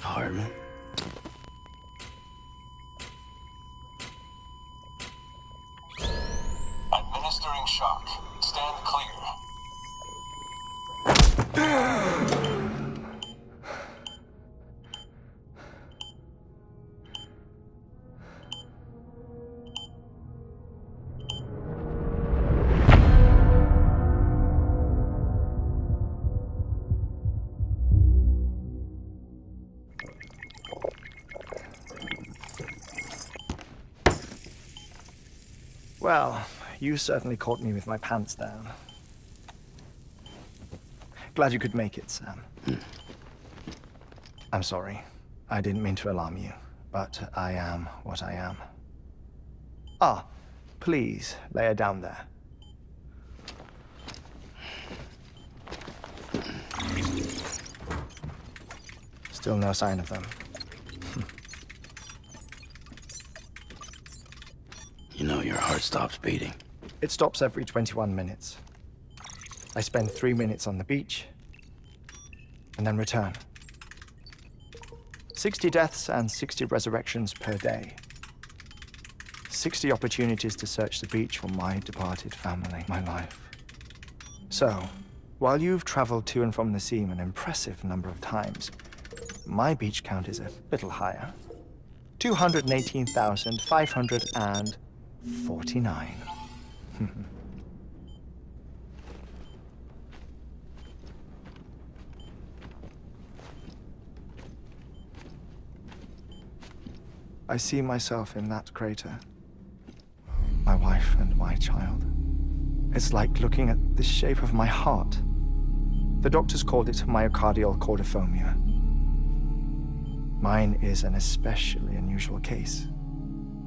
Hardman. Administering shock. Stand clear. Well, you certainly caught me with my pants down. Glad you could make it, Sam. I'm sorry. I didn't mean to alarm you, but I am what I am. Ah, please, lay her down there. Still no sign of them. You know your heart stops beating. It stops every 21 minutes. I spend 3 minutes on the beach, and then return. 60 deaths and 60 resurrections per day. 60 opportunities to search the beach for my departed family, my life. So, while you've traveled to and from the scene an impressive number of times, my beach count is a little higher. 218,549. I see myself in that crater. My wife and my child. It's like looking at the shape of my heart. The doctors called it myocardial cordiformia. Mine is an especially unusual case.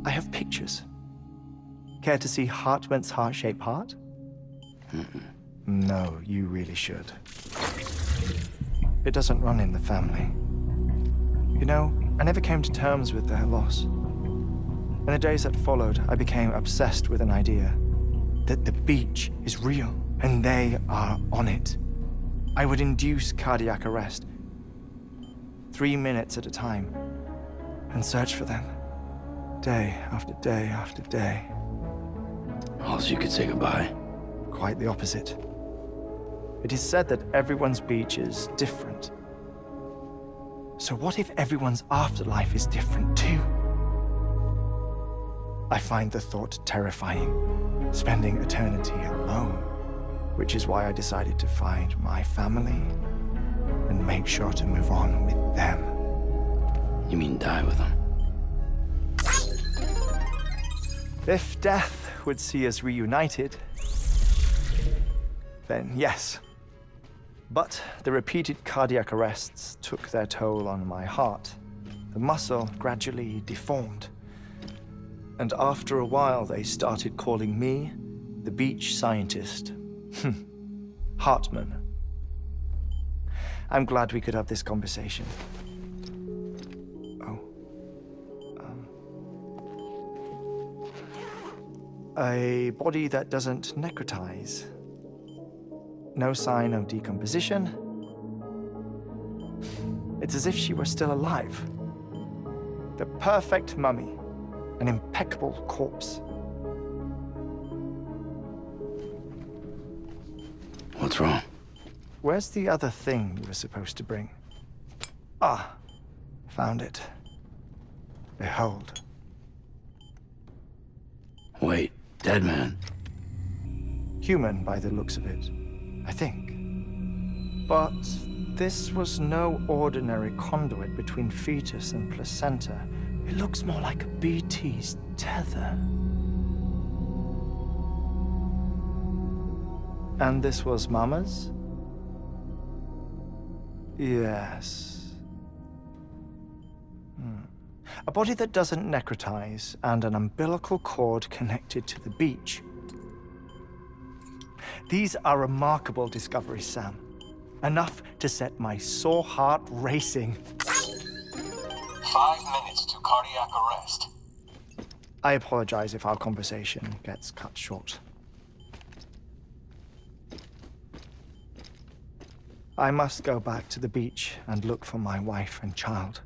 I have pictures. Care to see Hartman's heart-shaped heart? No, you really should. It doesn't run in the family. You know, I never came to terms with their loss. In the days that followed, I became obsessed with an idea that the beach is real, and they are on it. I would induce cardiac arrest, 3 minutes at a time, and search for them, day after day after day. Also, you could say goodbye. Quite the opposite. It is said that everyone's beach is different. So what if everyone's afterlife is different too? I find the thought terrifying, spending eternity alone, which is why I decided to find my family and make sure to move on with them. You mean die with them? If death would see us reunited, then yes. But the repeated cardiac arrests took their toll on my heart. The muscle gradually deformed. And after a while, they started calling me the beach scientist. Hartman. I'm glad we could have this conversation. A body that doesn't necrotize. No sign of decomposition. It's as if she were still alive. The perfect mummy. An impeccable corpse. What's wrong? Where's the other thing you were supposed to bring? Ah, found it. Behold. Wait, dead man. Human by the looks of it, I think. But this was no ordinary conduit between fetus and placenta. It looks more like a BT's tether. And this was Mama's? Yes. A body that doesn't necrotize, and an umbilical cord connected to the beach. These are remarkable discoveries, Sam. Enough to set my sore heart racing. 5 minutes to cardiac arrest. I apologize if our conversation gets cut short. I must go back to the beach and look for my wife and child.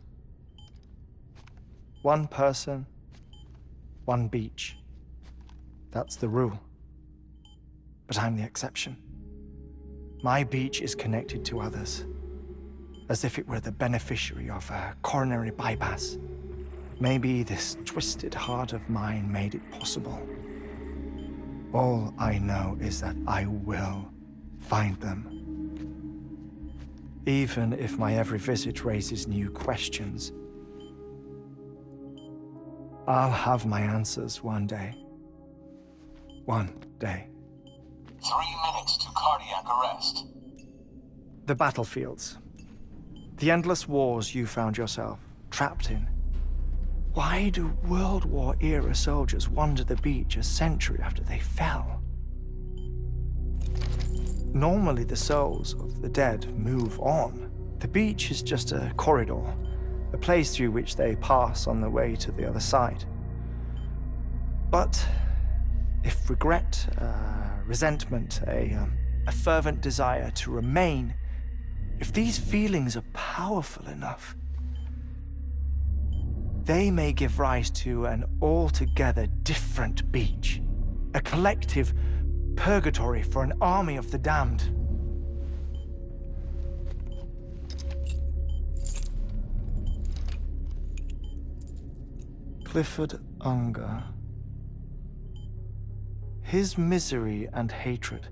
One person, one beach. That's the rule. But I'm the exception. My beach is connected to others, as if it were the beneficiary of a coronary bypass. Maybe this twisted heart of mine made it possible. All I know is that I will find them. Even if my every visit raises new questions, I'll have my answers one day. One day. 3 minutes to cardiac arrest. The battlefields. The endless wars you found yourself trapped in. Why do World War-era soldiers wander the beach a century after they fell? Normally the souls of the dead move on. The beach is just a corridor, a place through which they pass on the way to the other side. But if regret, resentment, a fervent desire to remain, if these feelings are powerful enough, they may give rise to an altogether different beach, a collective purgatory for an army of the damned. Clifford Unger. His misery and hatred,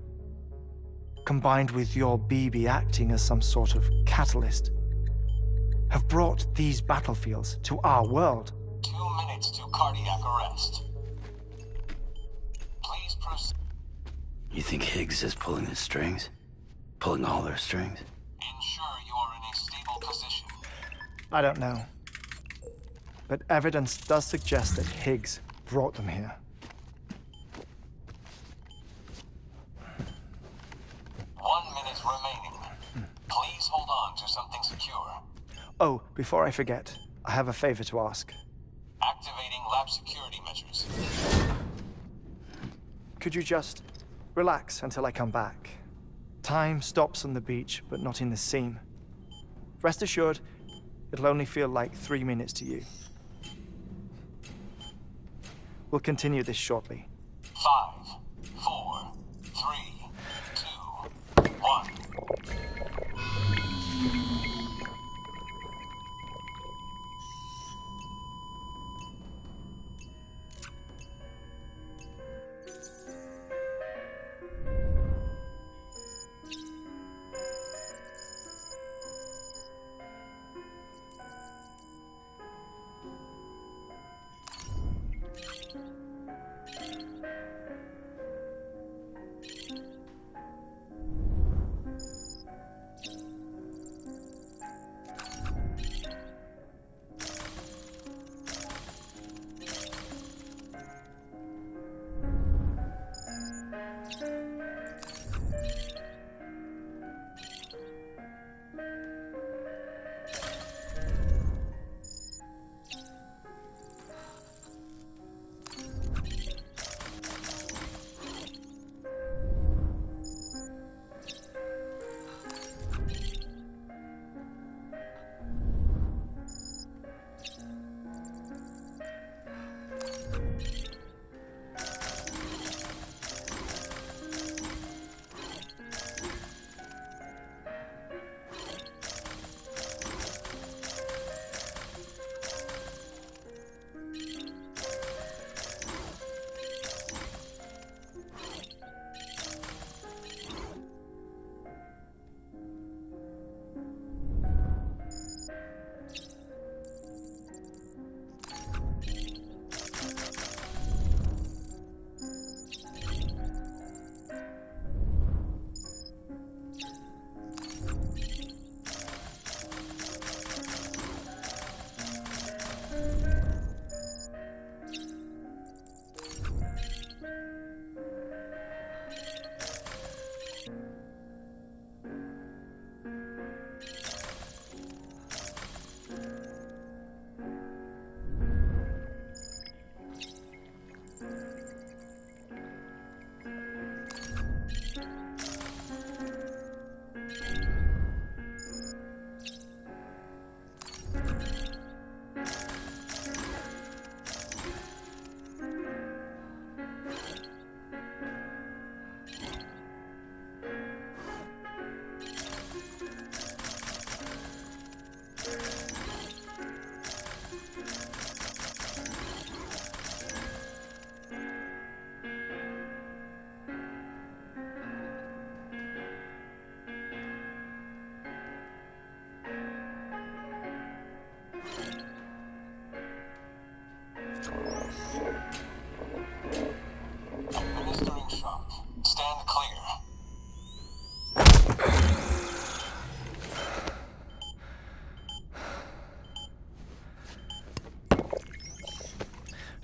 combined with your BB acting as some sort of catalyst, have brought these battlefields to our world. 2 minutes to cardiac arrest. Please proceed. You think Higgs is pulling the strings? Pulling all their strings? Ensure you are in a stable position. I don't know. But evidence does suggest that Higgs brought them here. 1 minute remaining. Please hold on to something secure. Oh, before I forget, I have a favor to ask. Activating lab security measures. Could you just relax until I come back? Time stops on the beach, but not in the scene. Rest assured, it'll only feel like 3 minutes to you. We'll continue this shortly. 5, 4, 3, 2, 1.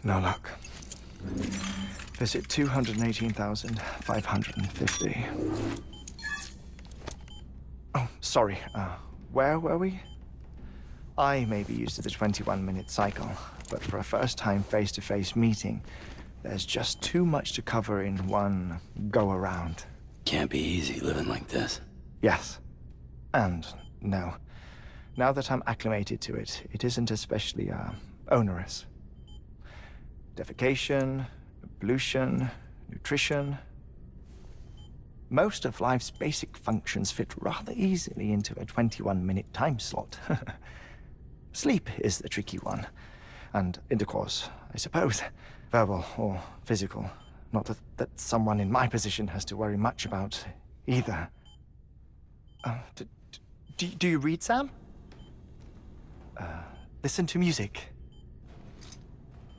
No luck. Visit 218,550. Oh, sorry. Where were we? I may be used to the 21-minute cycle, but for a first-time face-to-face meeting, there's just too much to cover in one go-around. Can't be easy living like this. Yes. And no. Now that I'm acclimated to it, it isn't especially, onerous. Defecation, pollution, nutrition. Most of life's basic functions fit rather easily into a 21-minute time slot. Sleep is the tricky one. And intercourse, I suppose. Verbal or physical. Not that someone in my position has to worry much about either. Do you read, Sam? Listen to music.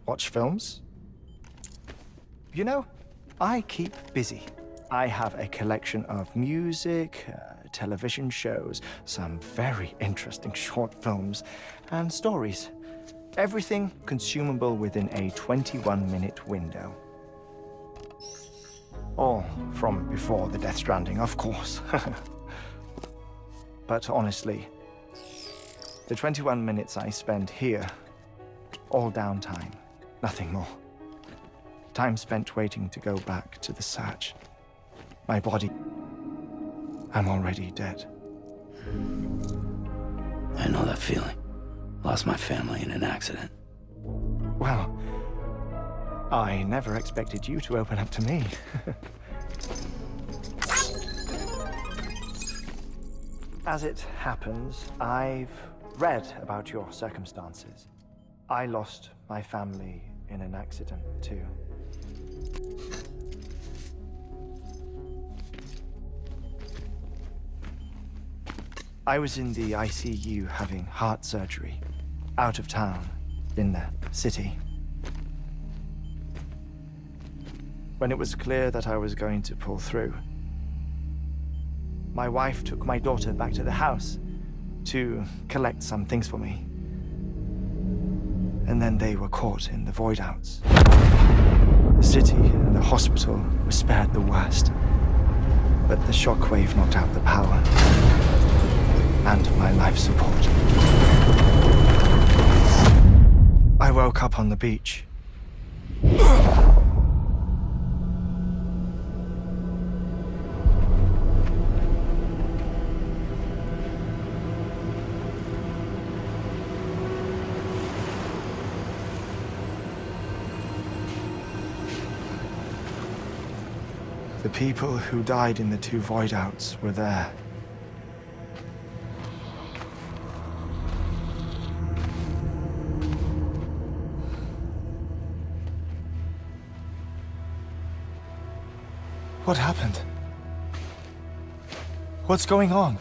Watch films. You know, I keep busy. I have a collection of music, television shows, some very interesting short films, and stories. Everything consumable within a 21-minute window. All from before the Death Stranding, of course. But honestly, the 21 minutes I spend here, all downtime, nothing more. Time spent waiting to go back to the search. My body, I'm already dead. I know that feeling. Lost my family in an accident. Well, I never expected you to open up to me. As it happens, I've read about your circumstances. I lost my family in an accident, too. I was in the ICU having heart surgery, out of town, in the city. When it was clear that I was going to pull through, my wife took my daughter back to the house to collect some things for me. And then they were caught in the void outs. The city and the hospital were spared the worst, but the shockwave knocked out the power and my life support. I woke up on the beach. The people who died in the two void outs were there. What happened? What's going on?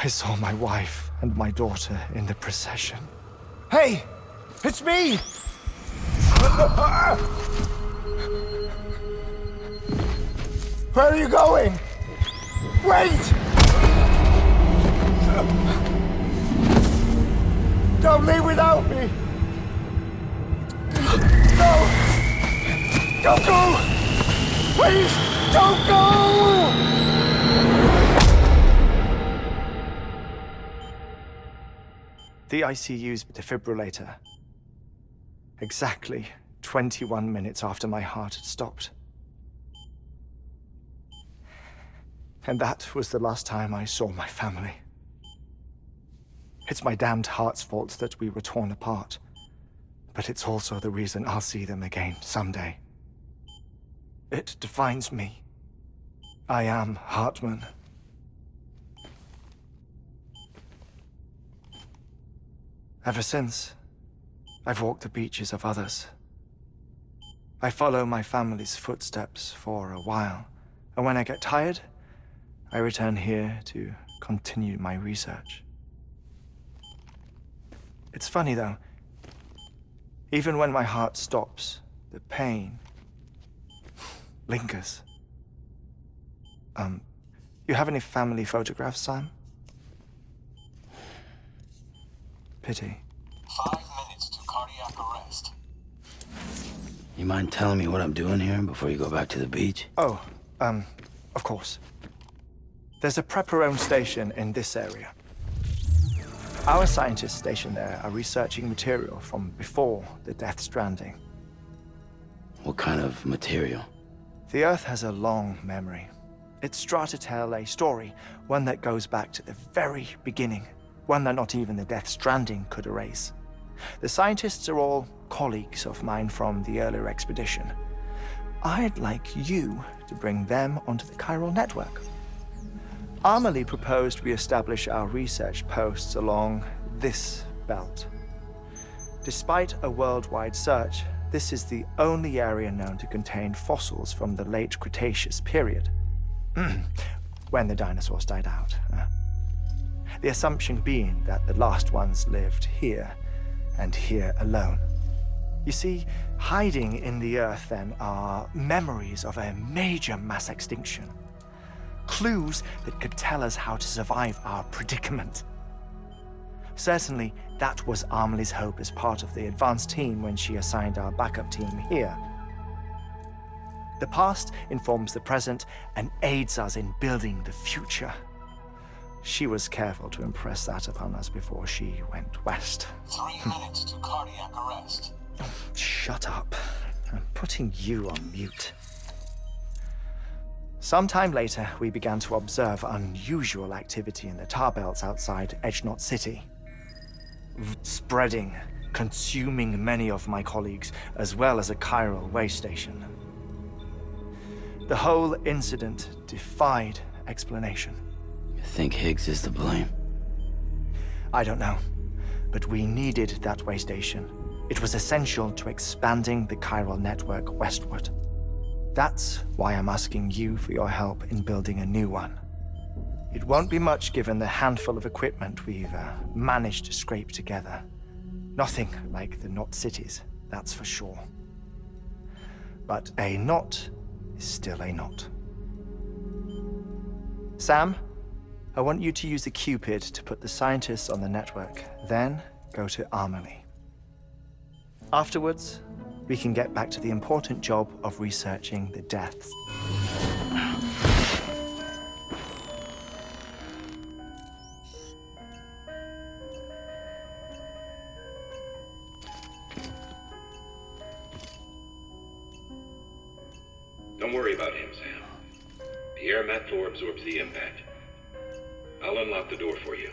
I saw my wife and my daughter in the procession. Hey! It's me! Where are you going? Wait! Don't leave without me! No! Don't go! Please, don't go! The ICU's defibrillator. Exactly 21 minutes after my heart had stopped. And that was the last time I saw my family. It's my damned heart's fault that we were torn apart. But it's also the reason I'll see them again someday. It defines me. I am Hartman. Ever since, I've walked the beaches of others. I follow my family's footsteps for a while, and when I get tired, I return here to continue my research. It's funny though. Even when my heart stops, the pain lingers. You have any family photographs, Sam? Pity. 5 minutes to cardiac arrest. You mind telling me what I'm doing here before you go back to the beach? Oh, of course. There's a prepper-owned station in this area. Our scientists stationed there are researching material from before the Death Stranding. What kind of material? The Earth has a long memory. It's trying to tell a story, one that goes back to the very beginning, one that not even the Death Stranding could erase. The scientists are all colleagues of mine from the earlier expedition. I'd like you to bring them onto the chiral network. Amelie proposed we establish our research posts along this belt. Despite a worldwide search, this is the only area known to contain fossils from the late Cretaceous period, when the dinosaurs died out. The assumption being that the last ones lived here, and here alone. You see, hiding in the Earth then are memories of a major mass extinction. Clues that could tell us how to survive our predicament. Certainly, that was Amelie's hope as part of the advanced team when she assigned our backup team here. The past informs the present and aids us in building the future. She was careful to impress that upon us before she went west. 3 minutes to cardiac arrest. Oh, shut up. I'm putting you on mute. Sometime later, we began to observe unusual activity in the tar belts outside Edgenot City. Spreading, consuming many of my colleagues, as well as a chiral way station. The whole incident defied explanation. You think Higgs is to blame? I don't know, but we needed that way station. It was essential to expanding the chiral network westward. That's why I'm asking you for your help in building a new one. It won't be much given the handful of equipment we've managed to scrape together. Nothing like the knot cities, that's for sure. But a knot is still a knot. Sam, I want you to use the Cupid to put the scientists on the network, then go to Amelie. Afterwards, we can get back to the important job of researching the deaths. Don't worry about him, Sam. The air mat floor absorbs the impact. I'll unlock the door for you.